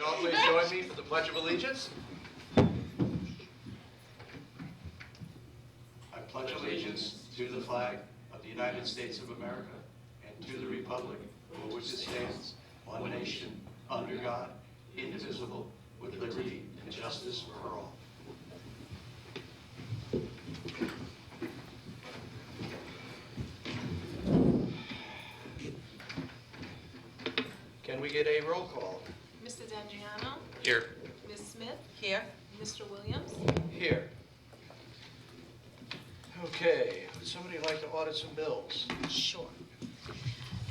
all please join me for the Pledge of Allegiance? I pledge allegiance to the flag of the United States of America and to the republic for which it stands, one nation, under God, indivisible, with liberty and justice for all. Can we get a roll call? Mr. D'Andriano? Here. Ms. Smith? Here. Mr. Williams? Here. Okay, would somebody like to audit some bills? Sure.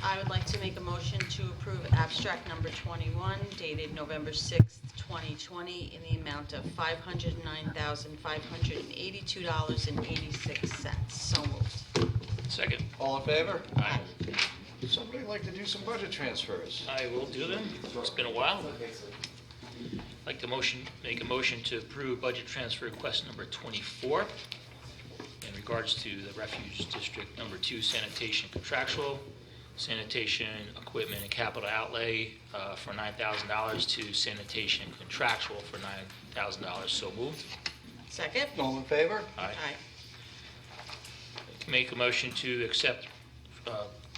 I would like to make a motion to approve abstract number 21 dated November 6th, 2020 in the amount of $509,582.86. So moved. Second. All in favor? Aye. Would somebody like to do some budget transfers? I will do them. It's been a while. I'd like to make a motion to approve budget transfer request number 24 in regards to the Refuge District number 2 sanitation contractual, sanitation equipment and capital outlay for $9,000 to sanitation contractual for $9,000. So moved. Second? All in favor? Aye. Aye. Make a motion to accept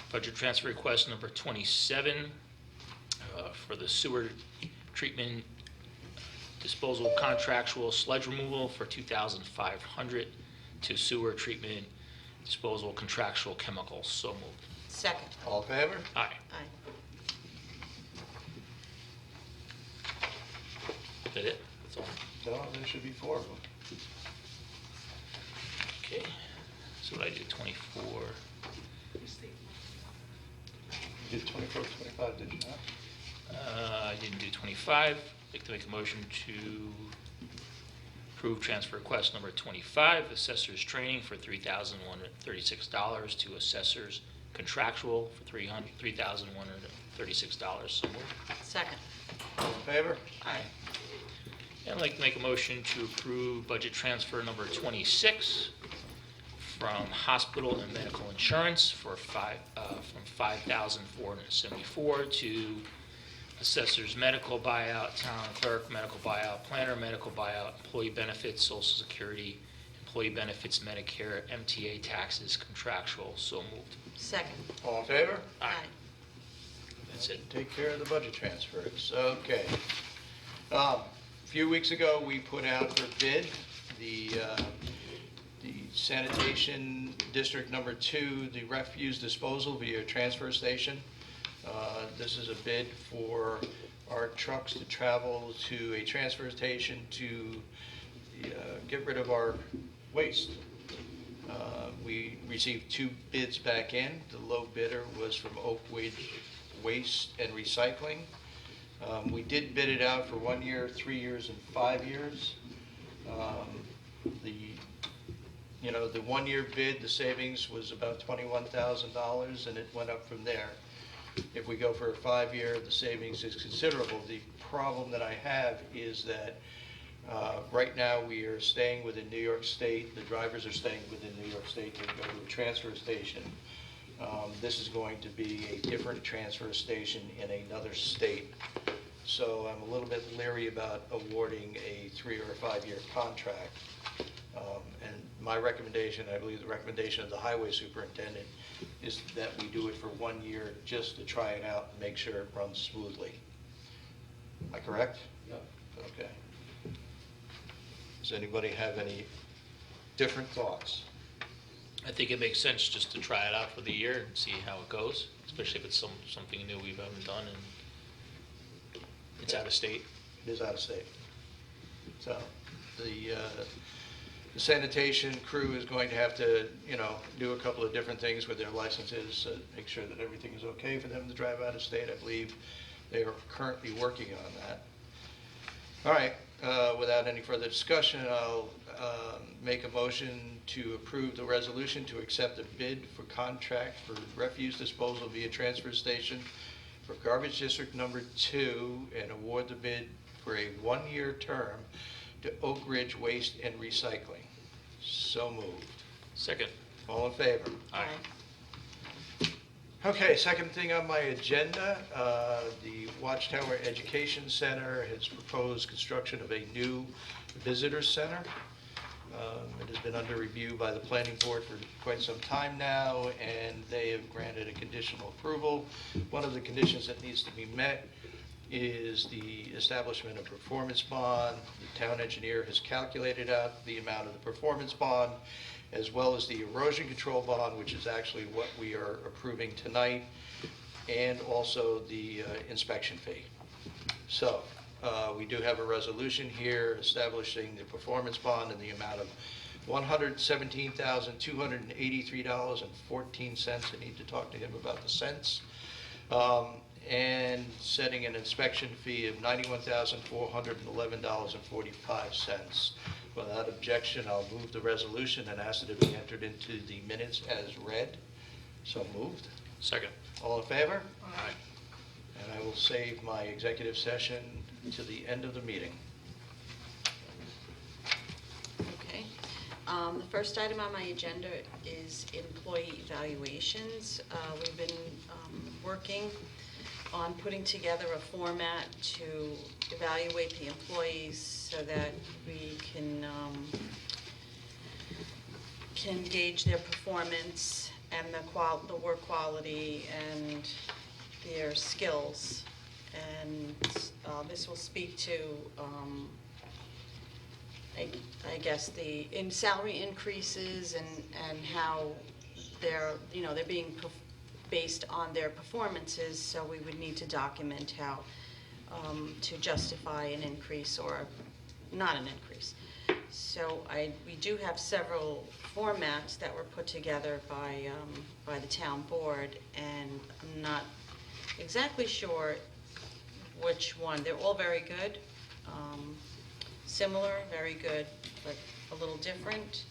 budget transfer request number 27 for the sewer treatment disposal contractual sludge removal for $2,500 to sewer treatment disposal contractual chemicals. So moved. Second? All in favor? Aye. Aye. Is that it? That's all. No, there should be 4 of them. Okay. So what I do, 24. You did 24, 25, did you not? I didn't do 25. I'd like to make a motion to approve transfer request number 25, assessors training for $3,136 to assessors contractual for $3,136. So moved. Second? All in favor? Aye. And I'd like to make a motion to approve budget transfer number 26 from hospital and medical insurance for from $5,474 to assessors medical buyout, town clerk, medical buyout, planner, medical buyout, employee benefits, Social Security, employee benefits, Medicare, MTA taxes, contractual. So moved. Second? All in favor? Aye. That's it. Take care of the budget transfers. Okay. A few weeks ago, we put out for bid the sanitation district number 2, the refuse disposal via transfer station. This is a bid for our trucks to travel to a transfer station to get rid of our waste. We received 2 bids back in. The low bidder was from Oak Ridge Waste and Recycling. We did bid it out for 1 year, 3 years, and 5 years. The 1 year bid, the savings was about $21,000, and it went up from there. If we go for a 5 year, the savings is considerable. The problem that I have is that right now we are staying within New York State. The drivers are staying within New York State to go to a transfer station. This is going to be a different transfer station in another state. So I'm a little bit leery about awarding a 3 or 5 year contract. And my recommendation, I believe the recommendation of the highway superintendent, is that we do it for 1 year just to try it out and make sure it runs smoothly. Am I correct? Yep. Okay. Does anybody have any different thoughts? I think it makes sense just to try it out for the year and see how it goes, especially if it's something new we haven't done and it's out of state. It is out of state. So the sanitation crew is going to have to, do a couple of different things with their licenses, make sure that everything is okay for them to drive out of state. I believe they are currently working on that. All right, without any further discussion, I'll make a motion to approve the resolution to accept a bid for contract for refuse disposal via transfer station for garbage district number 2 and award the bid for a 1 year term to Oak Ridge Waste and Recycling. So moved. Second. All in favor? Aye. Okay, second thing on my agenda, the Watchtower Education Center has proposed construction of a new visitor center. It has been under review by the planning board for quite some time now, and they have granted a conditional approval. One of the conditions that needs to be met is the establishment of performance bond. The town engineer has calculated out the amount of the performance bond, as well as the erosion control bond, which is actually what we are approving tonight, and also the inspection fee. So we do have a resolution here establishing the performance bond in the amount of $117,283.14. I need to talk to him about the cents. And setting an inspection fee of $91,411.45. Without objection, I'll move the resolution and ask that it be entered into the minutes as read. So moved. Second. All in favor? Aye. And I will save my executive session to the end of the meeting. Okay. The first item on my agenda is employee evaluations. We've been working on putting together a format to evaluate the employees so that we can gauge their performance and the work quality and their skills. And this will speak to, I guess, in salary increases and how they're being based on their performances, so we would need to document how to justify an increase or not an increase. So we do have several formats that were put together by the town board, and I'm not exactly sure which one. They're all very good, similar, very good, but a little different.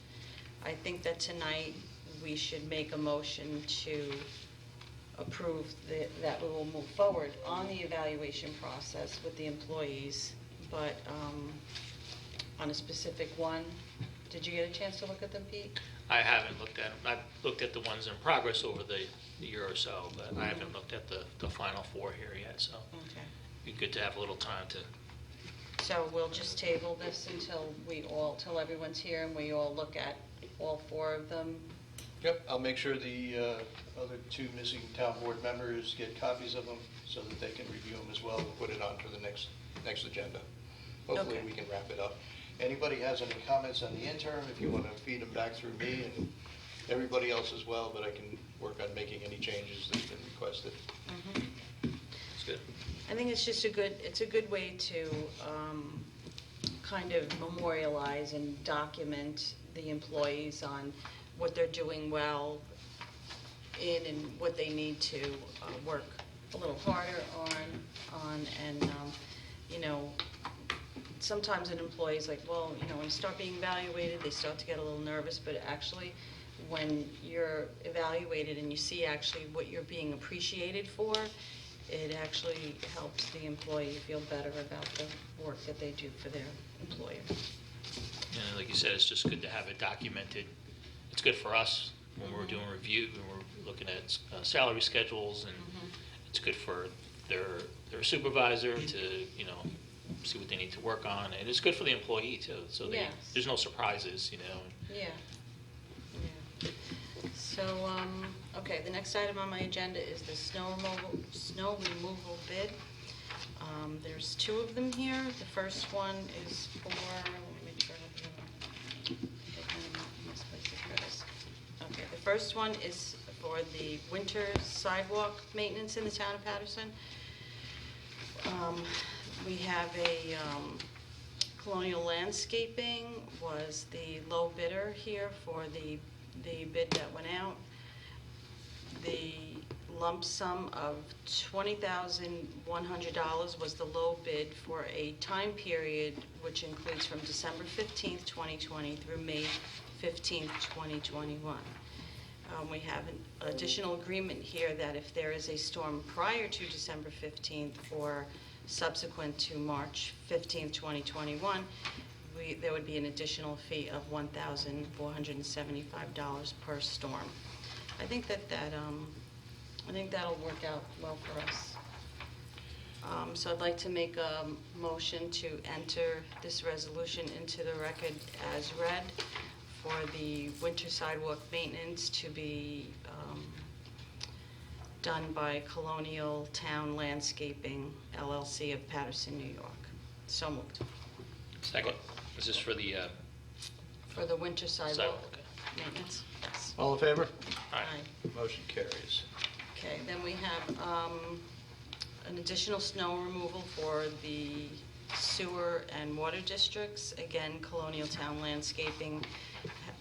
I think that tonight we should make a motion to approve that we will move forward on the evaluation process with the employees, but on a specific one. Did you get a chance to look at them, Pete? I haven't looked at them. I've looked at the ones in progress over the year or so, but I haven't looked at the final four here yet, so Okay. it'd be good to have a little time to. So we'll just table this until everyone's here and we all look at all four of them. Yep, I'll make sure the other two missing town board members get copies of them so that they can review them as well and put it on for the next agenda. Hopefully Okay. we can wrap it up. Anybody has any comments on the interim, if you want to feed them back through me and everybody else as well, but I can work on making any changes that's been requested. It's good. I think it's just a good way to kind of memorialize and document the employees on what they're doing well in and what they need to work a little harder on and sometimes an employee's like, well, when you start being evaluated, they start to get a little nervous, but actually when you're evaluated and you see actually what you're being appreciated for, it actually helps the employee feel better about the work that they do for their employer. And like you said, it's just good to have it documented. It's good for us when we're doing review, when we're looking at salary schedules, and it's good for their supervisor to, see what they need to work on. And it's good for the employee too, so Yes. there's no surprises, Yeah. So, okay, the next item on my agenda is the snow removal bid. There's two of them here. The first one is for, let me make sure I have the misplaced address. Okay, the first one is for the winter sidewalk maintenance in the town of Patterson. We have a Colonial Landscaping was the low bidder here for the bid that went out. The lump sum of $20,100 was the low bid for a time period which includes from December 15th, 2020 through May 15th, 2021. We have an additional agreement here that if there is a storm prior to December 15th or subsequent to March 15th, 2021, there would be an additional fee of $1,475 per storm. I think that I think that'll work out well for us. So I'd like to make a motion to enter this resolution into the record as read for the winter sidewalk maintenance to be done by Colonial Town Landscaping LLC of Patterson, New York. So moved. Second. Is this for the For the winter sidewalk sidewalk? Okay. maintenance? Yes. All in favor? Aye. Motion carries. Okay, then we have an additional snow removal for the sewer and water districts. Again, Colonial Town Landscaping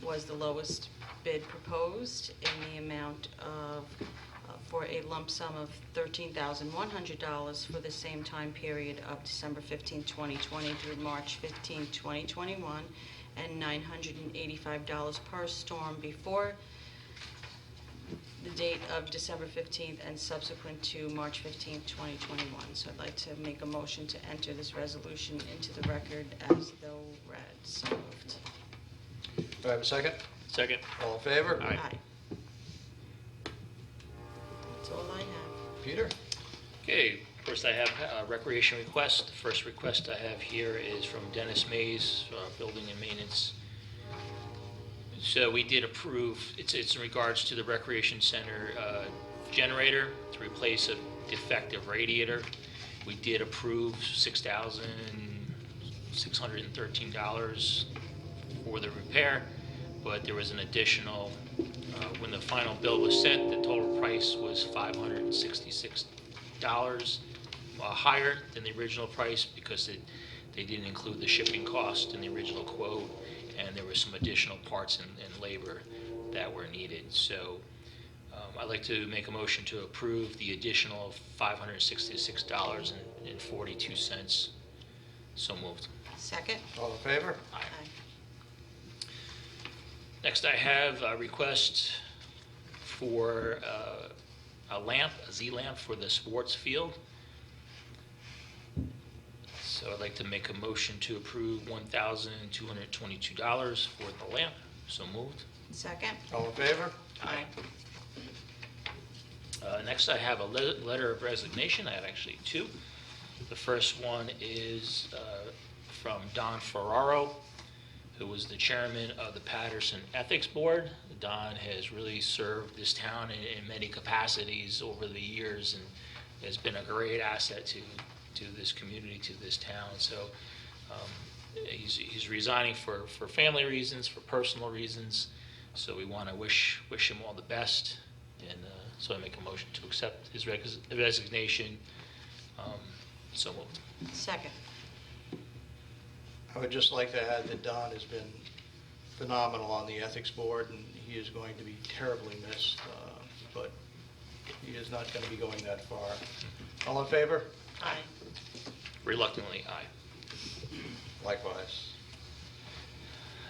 was the lowest bid proposed in the amount of, for a lump sum of $13,100 for the same time period of December 15, 2020 through March 15, 2021, and $985 per storm before the date of December 15th and subsequent to March 15th, 2021. So I'd like to make a motion to enter this resolution into the record as though read. So moved. Do I have a second? Second. All in favor? Aye. That's all I have. Peter? Okay, first I have a recreation request. The first request I have here is from Dennis Mays, Building and Maintenance. So we did approve, it's in regards to the Recreation Center generator to replace a defective radiator. We did approve $6,613 for the repair, but there was an additional, when the final bill was sent, the total price was $566 higher than the original price because they didn't include the shipping cost in the original quote, and there were some additional parts and labor that were needed. So I'd like to make a motion to approve the additional $566.42. So moved. Second? All in favor? Aye. Aye. Next, I have a request for a lamp, a Z-lamp for the sports field. So I'd like to make a motion to approve $1,222 for the lamp. So moved. Second? All in favor? Aye. Next, I have a letter of resignation. I have actually two. The first one is from Don Ferraro, who was the chairman of the Patterson Ethics Board. Don has really served this town in many capacities over the years and has been a great asset to this community, to this town. So he's resigning for family reasons, for personal reasons. So we want to wish him all the best. And so I make a motion to accept his resignation. So moved. Second? I would just like to add that Don has been phenomenal on the ethics board, and he is going to be terribly missed, but he is not going to be going that far. All in favor? Aye. Reluctantly, aye. Likewise.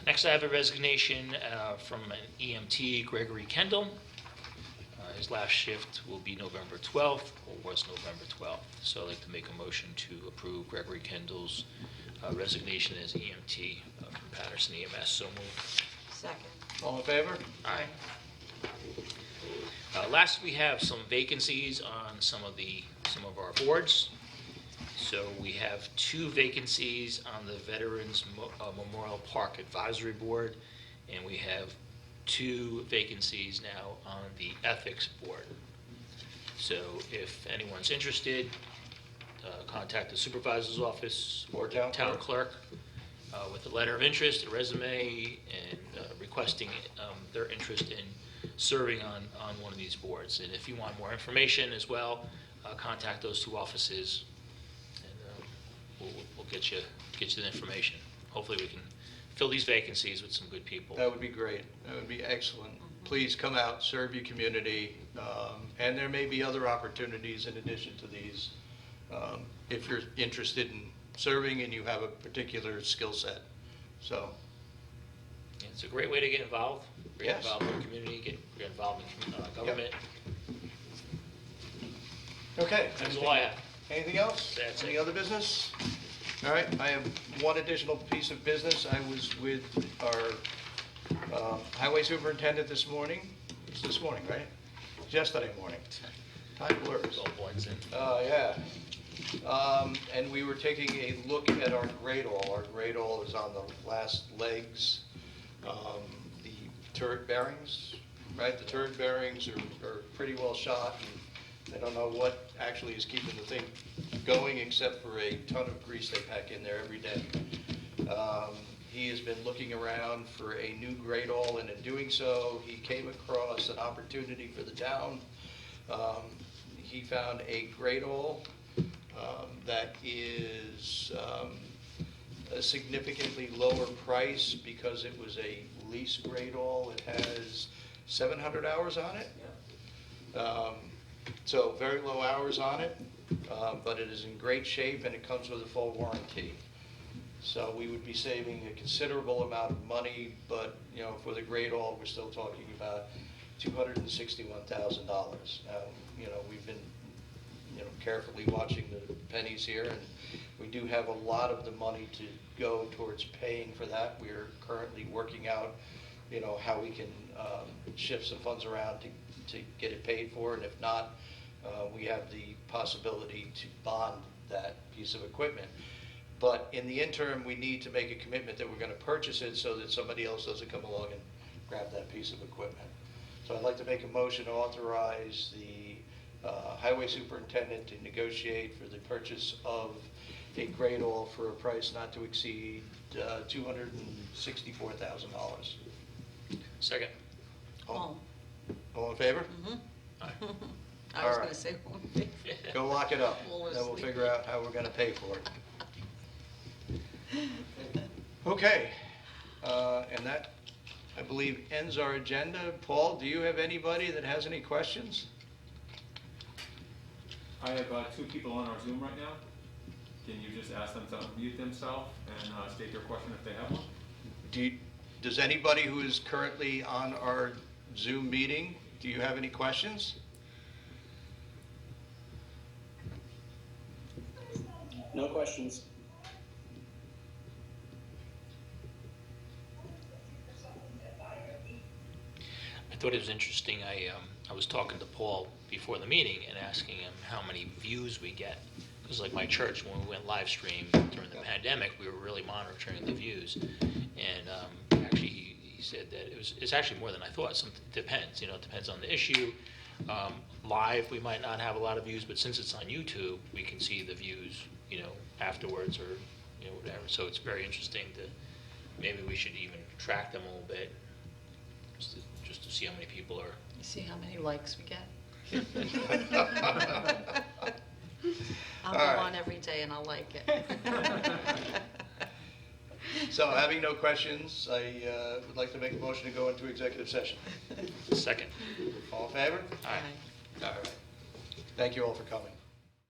Next, I have a resignation from an EMT, Gregory Kendall. His last shift will be November 12th, or was November 12th. So I'd like to make a motion to approve Gregory Kendall's resignation as EMT from Patterson EMS. So moved. Second? All in favor? Aye. Last, we have some vacancies on some of our boards. So we have two vacancies on the Veterans Memorial Park Advisory Board, and we have two vacancies now on the Ethics Board. So if anyone's interested, contact the supervisor's office or the town clerk with a letter of interest, a resume, and requesting their interest in serving on one of these boards. And if you want more information as well, contact those two offices, and we'll get you the information. Hopefully we can fill these vacancies with some good people. That would be great. That would be excellent. Please come out, serve your community, and there may be other opportunities in addition to these if you're interested in serving and you have a particular skill set. So, It's a great way to get involved, Yes. involved in the community, get involved in government. okay. That's all I have. Anything else? That's it. Any other business? All right, I have one additional piece of business. I was with our highway superintendent this morning. It's this morning, right? Yesterday morning. Time blurs. All blends in. Yeah. And we were taking a look at our grade all. Our grade all is on the last legs. The turret bearings, right? The turret bearings are pretty well shot. And I don't know what actually is keeping the thing going except for a ton of grease they pack in there every day. He has been looking around for a new grade all, and in doing so, he came across an opportunity for the town. He found a grade all that is a significantly lower price because it was a lease grade all. It has 700 hours on it. So very low hours on it, but it is in great shape and it comes with a full warranty. So we would be saving a considerable amount of money, but, you know, for the grade all, we're still talking about $261,000. You know, we've been, you know, carefully watching the pennies here, and we do have a lot of the money to go towards paying for that. We're currently working out, you know, how we can shift some funds around to get it paid for, and if not, we have the possibility to bond that piece of equipment. But in the interim, we need to make a commitment that we're going to purchase it so that somebody else doesn't come along and grab that piece of equipment. So I'd like to make a motion to authorize the highway superintendent to negotiate for the purchase of a grade all for a price not to exceed $264,000. Second. All in favor? Aye. I All was right. gonna say, Go lock it up, Well, then we'll let's- figure out how we're gonna pay for it. Okay, and that, I believe, ends our agenda. Paul, do you have anybody that has any questions? I have 2 people on our Zoom right now. Can you just ask them to unmute themselves and state their question if they have one? Does anybody who is currently on our Zoom meeting, do you have any questions? No questions. I thought it was interesting. I was talking to Paul before the meeting and asking him how many views we get. Because like my church, when we went live stream during the pandemic, we were really monitoring the views. And actually, he said that it's actually more than I thought. Depends, you know, it depends on the issue. Live, we might not have a lot of views, but since it's on YouTube, we can see the views, you know, afterwards or, you know, whatever. So it's very interesting to, maybe we should even track them a little bit, just to see how many people are. you see how many likes we get? I'll All go right. on every day and I'll like it. So having no questions, I would like to make a motion to go into executive session. Second. All in favor? Aye. All right. Thank you all for coming.